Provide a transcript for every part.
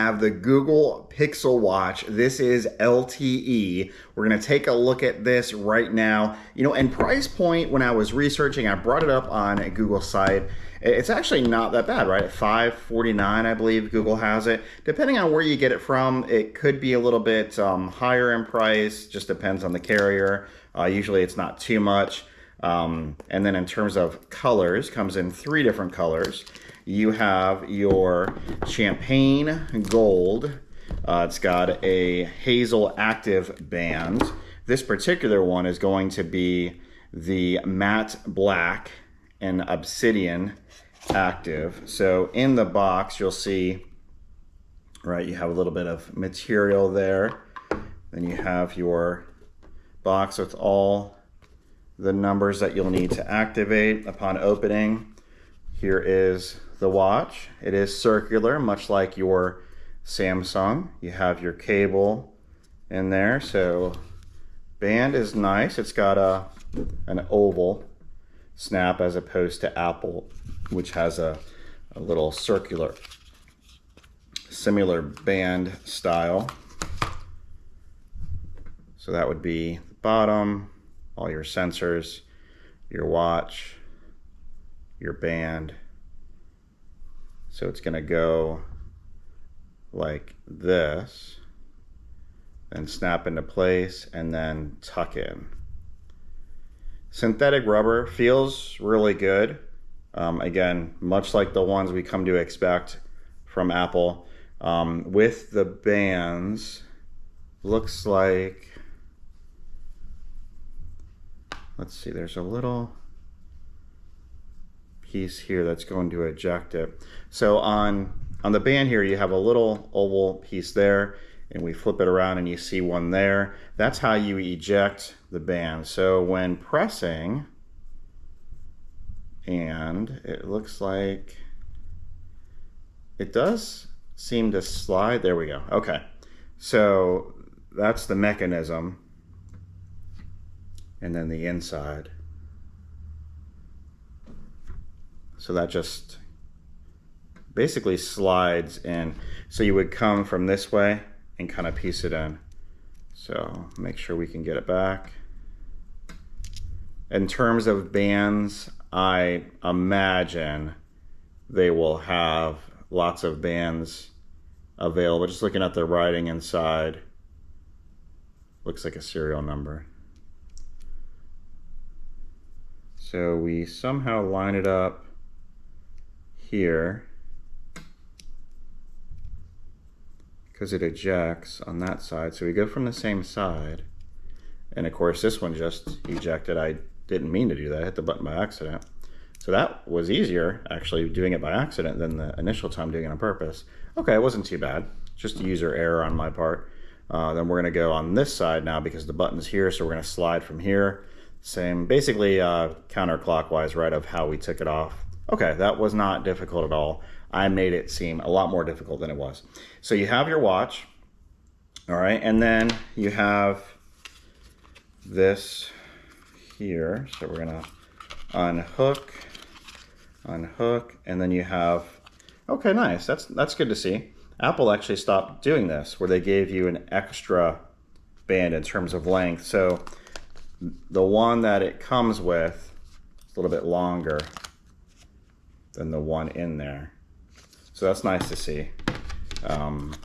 have the Google Pixel Watch. This is LTE. We're gonna take a look at this right now. And price point, when I was researching, I brought it up on a Google site. It's actually not that bad, right? At $549, I believe Google has it. Depending on where you get it from, it could be a little bit higher in price, just depends on the carrier. Usually it's not too much. And then in terms of colors, comes in 3 different colors. You have your champagne gold. It's got a hazel active band. This particular one is going to be the matte black and obsidian active. So in the box, you'll see, right, you have a little bit of material there. Then you have your box with all the numbers that you'll need to activate upon opening. Here is the watch. It is circular, much like your Samsung. You have your cable in there. So band is nice. It's got an oval snap as opposed to Apple, which has a little circular, similar band style. So that would be the bottom, all your sensors, your watch, your band. So it's gonna go like this, and snap into place, and then tuck in. Synthetic rubber feels really good. Again, much like the ones we come to expect from Apple. With the bands, looks like, let's see, there's a little piece here that's going to eject it. So on the band here, you have a little oval piece there, and we flip it around and you see one there. That's how you eject the band. So when pressing, and it looks like it does seem to slide. There we go. Okay, so that's the mechanism. And then the inside. So that just basically slides in. So you would come from this way and kind of piece it in. So make sure we can get it back. In terms of bands, I imagine they will have lots of bands available. Just looking at the writing inside, looks like a serial number. So we somehow line it up here, because it ejects on that side. So we go from the same side, and of course this one just ejected. I didn't mean to do that, I hit the button by accident. So that was easier actually doing it by accident than the initial time doing it on purpose. Okay, it wasn't too bad, just user error on my part. Then we're gonna go on this side now because the button's here, so we're gonna slide from here. Same, basically counterclockwise, right, of how we took it off. Okay, that was not difficult at all. I made it seem a lot more difficult than it was. So you have your watch, all right, and then you have this here. So we're gonna unhook, and then you have, okay, nice, that's good to see. Apple actually stopped doing this, where they gave you an extra band in terms of length. So the one that it comes with is a little bit longer than the one in there. So that's nice to see. And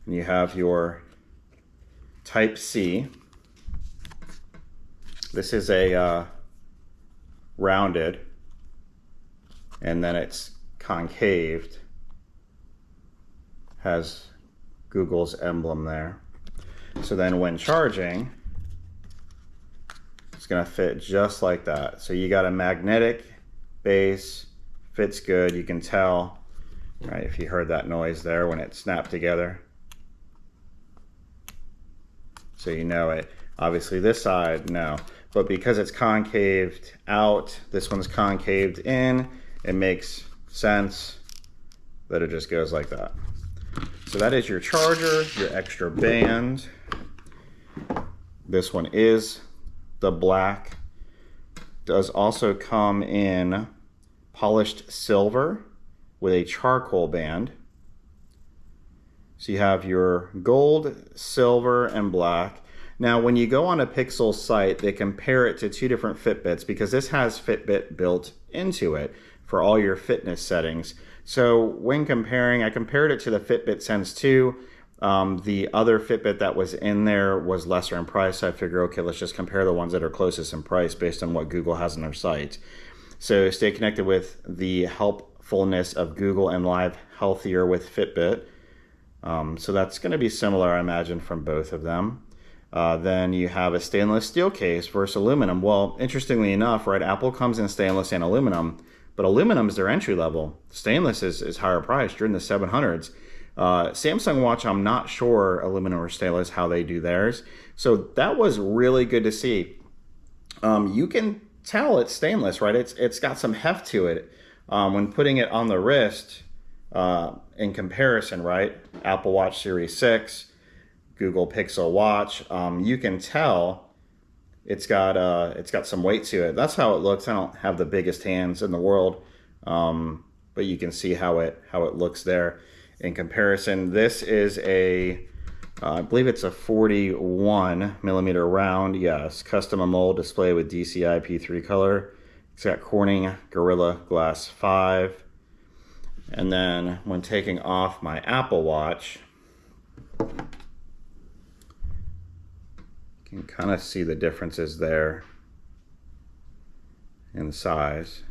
you have your Type-C. This is a rounded, and then it's concaved. Has Google's emblem there. So then when charging, it's gonna fit just like that. So you got a magnetic base, fits good, you can tell, right, if you heard that noise there when it snapped together. So you know it. Obviously this side, no. But because it's concaved out, this one's concaved in, it makes sense that it just goes like that. So that is your charger, your extra band. This one is the black. Does also come in polished silver with a charcoal band. So you have your gold, silver, and black. Now, when you go on a Pixel site, they compare it to two different Fitbits because this has Fitbit built into it for all your fitness settings. So when comparing, I compared it to the Fitbit Sense 2. The other Fitbit that was in there was lesser in price. So I figured, okay, let's just compare the ones that are closest in price based on what Google has on their site. So stay connected with the helpfulness of Google and live healthier with Fitbit. So that's going to be similar, I imagine, from both of them. Then you have a stainless steel case versus aluminum. Well, interestingly enough, right, Apple comes in stainless and aluminum, but aluminum is their entry level. Stainless is higher priced. You're in the 700s. Samsung Watch, I'm not sure aluminum or stainless how they do theirs. So that was really good to see. You can tell it's stainless, right? It's got some heft to it. When putting it on the wrist, in comparison, right? Apple Watch Series 6, Google Pixel Watch, you can tell it's got some weight to it. That's how it looks. I don't have the biggest hands in the world, but you can see how it looks there in comparison. This is I believe it's a 41 millimeter round. Yes, custom AMOLED display with DCI P3 color. It's got Corning Gorilla Glass 5. And then when taking off my Apple Watch, you can kind of see the differences there in size.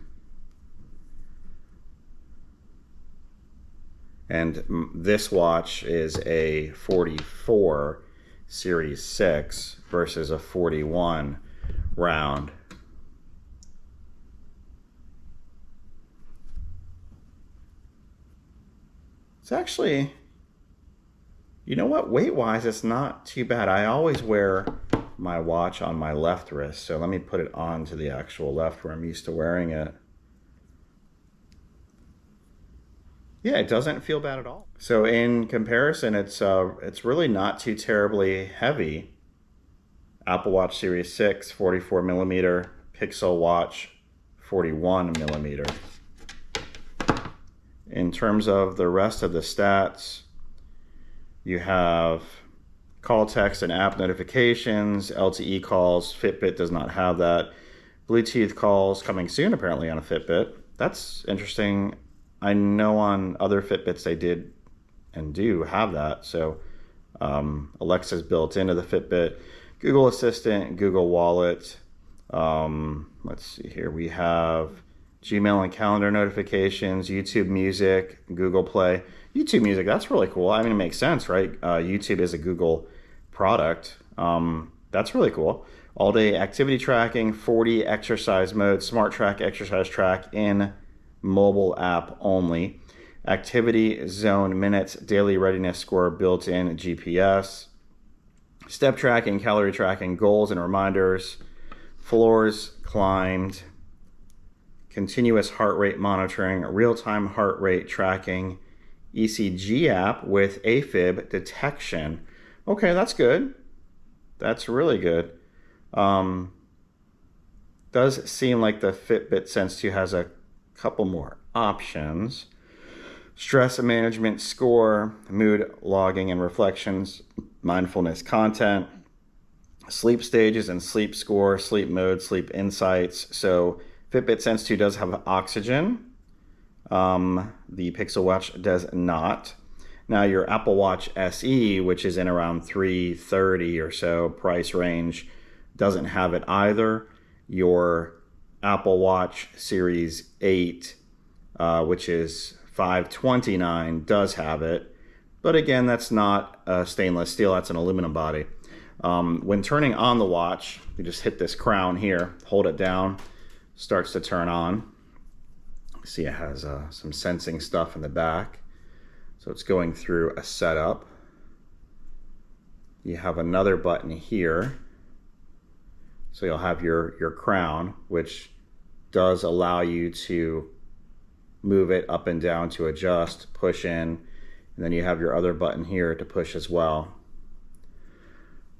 And this watch is a 44 Series 6 versus a 41 round. It's actually, you know what, weight-wise, it's not too bad. I always wear my watch on my left wrist, so let me put it on to the actual left where I'm used to wearing it. Yeah, it doesn't feel bad at all. So in comparison, it's really not too terribly heavy. Apple Watch Series 6, 44 millimeter, Pixel Watch, 41 millimeter. In terms of the rest of the stats, you have call, text, and app notifications, LTE calls. Fitbit does not have that. Bluetooth calls coming soon, apparently, on a Fitbit. That's interesting. I know on other Fitbits they did and do have that. So Alexa's built into the Fitbit. Google Assistant, Google Wallet. Let's see here. We have Gmail and calendar notifications, YouTube Music, Google Play. YouTube Music, that's really cool. I mean, it makes sense, right? YouTube is a Google product. That's really cool. All day activity tracking, 40 exercise mode, smart track, exercise track in mobile app only. Activity zone minutes, daily readiness score, built-in GPS. Step tracking, calorie tracking, goals and reminders. Floors climbed. Continuous heart rate monitoring, real-time heart rate tracking, ECG app with AFib detection. Okay, that's good. That's really good. Does seem like the Fitbit Sense 2 has a couple more options. Stress management score, mood logging and reflections, mindfulness content, sleep stages and sleep score, sleep mode, sleep insights. So Fitbit Sense 2 does have oxygen. The Pixel Watch does not. Now your Apple Watch SE, which is in around $330 or so price range, doesn't have it either. Your Apple Watch Series 8, which is $529, does have it. But again, that's not stainless steel, that's an aluminum body. When turning on the watch, you just hit this crown here, hold it down, starts to turn on. See, it has some sensing stuff in the back. So it's going through a setup. You have another button here. So you'll have your crown, which does allow you to move it up and down to adjust, push in, and then you have your other button here to push as well.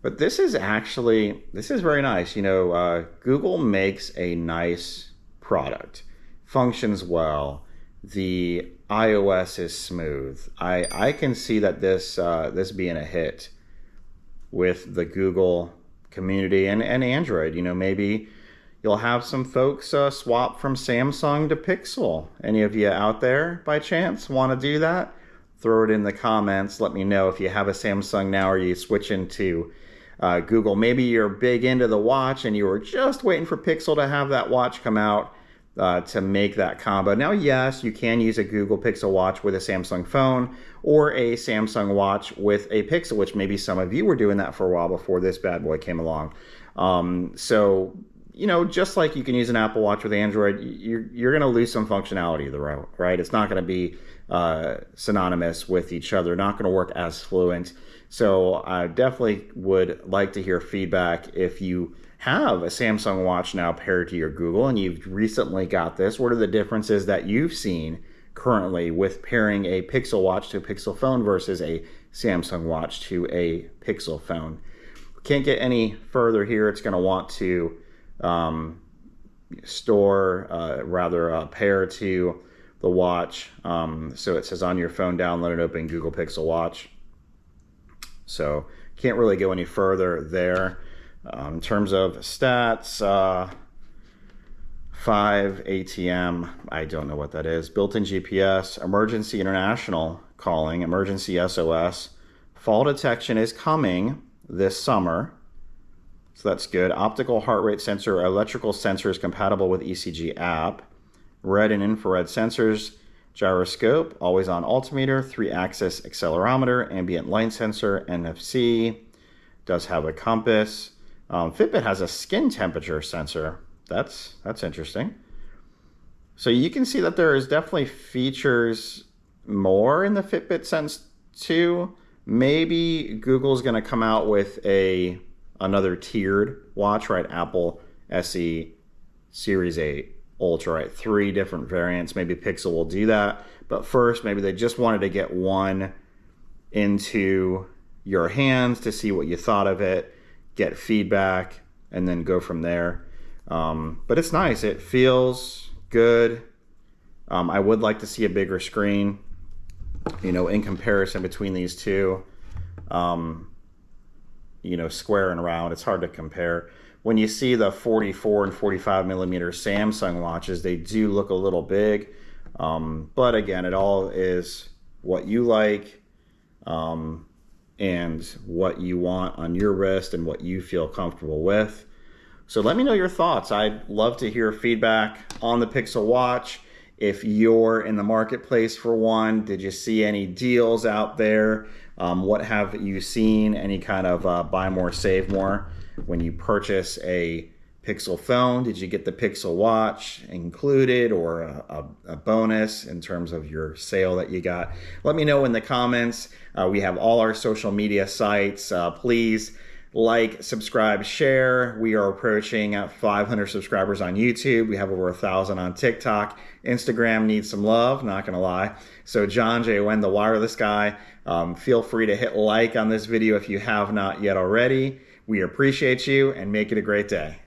But this is very nice. You know, Google makes a nice product, functions well, the iOS is smooth. I can see that this being a hit with the Google community and Android. You know, maybe you'll have some folks swap from Samsung to Pixel. Any of you out there by chance want to do that? Throw it in the comments. Let me know if you have a Samsung now or you switch into Google. Maybe you're big into the watch and you were just waiting for Pixel to have that watch come out to make that combo. Now, yes, you can use a Google Pixel watch with a Samsung phone or a Samsung watch with a Pixel, which maybe some of you were doing that for a while before this bad boy came along. So, you know, just like you can use an Apple Watch with Android, you're going to lose some functionality, right? It's not going to be synonymous with each other, not going to work as fluent. So I definitely would like to hear feedback if you have a Samsung watch now paired to your Google and you've recently got this. What are the differences that you've seen currently with pairing a Pixel watch to a Pixel phone versus a Samsung watch to a Pixel phone? Can't get any further here. It's going to want to pair to the watch. So it says on your phone, download and open Google Pixel Watch. So can't really go any further there. In terms of stats, 5 ATM, I don't know what that is. Built-in GPS, emergency international calling, emergency SOS. Fall detection is coming this summer. So that's good. Optical heart rate sensor, electrical sensors compatible with ECG app. Red and infrared sensors, gyroscope, always on altimeter, 3-axis accelerometer, ambient light sensor, NFC. Does have a compass. Fitbit has a skin temperature sensor. That's interesting. So you can see that there is definitely features more in the Fitbit Sense 2. Maybe Google's going to come out with another tiered watch, right? Apple SE Series 8 Ultra, right? 3 different variants. Maybe Pixel will do that. But first, maybe they just wanted to get one into your hands to see what you thought of it, get feedback, and then go from there. But it's nice. It feels good. I would like to see a bigger screen, you know, in comparison between these two. You know, square and round, it's hard to compare. When you see the 44 and 45 millimeter Samsung watches, they do look a little big. But again, it all is what you like and what you want on your wrist and what you feel comfortable with. So let me know your thoughts. I'd love to hear feedback on the Pixel Watch. If you're in the marketplace for one, did you see any deals out there? What have you seen? Any kind of buy more, save more when you purchase a Pixel phone? Did you get the Pixel Watch included or a bonus in terms of your sale that you got? Let me know in the comments. We have all our social media sites. Please like, subscribe, share. We are approaching 500 subscribers on YouTube. We have over 1,000 on TikTok. Instagram needs some love, not gonna lie. So Jon The Wireless Guy. Feel free to hit like on this video if you have not yet already. We appreciate you and make it a great day.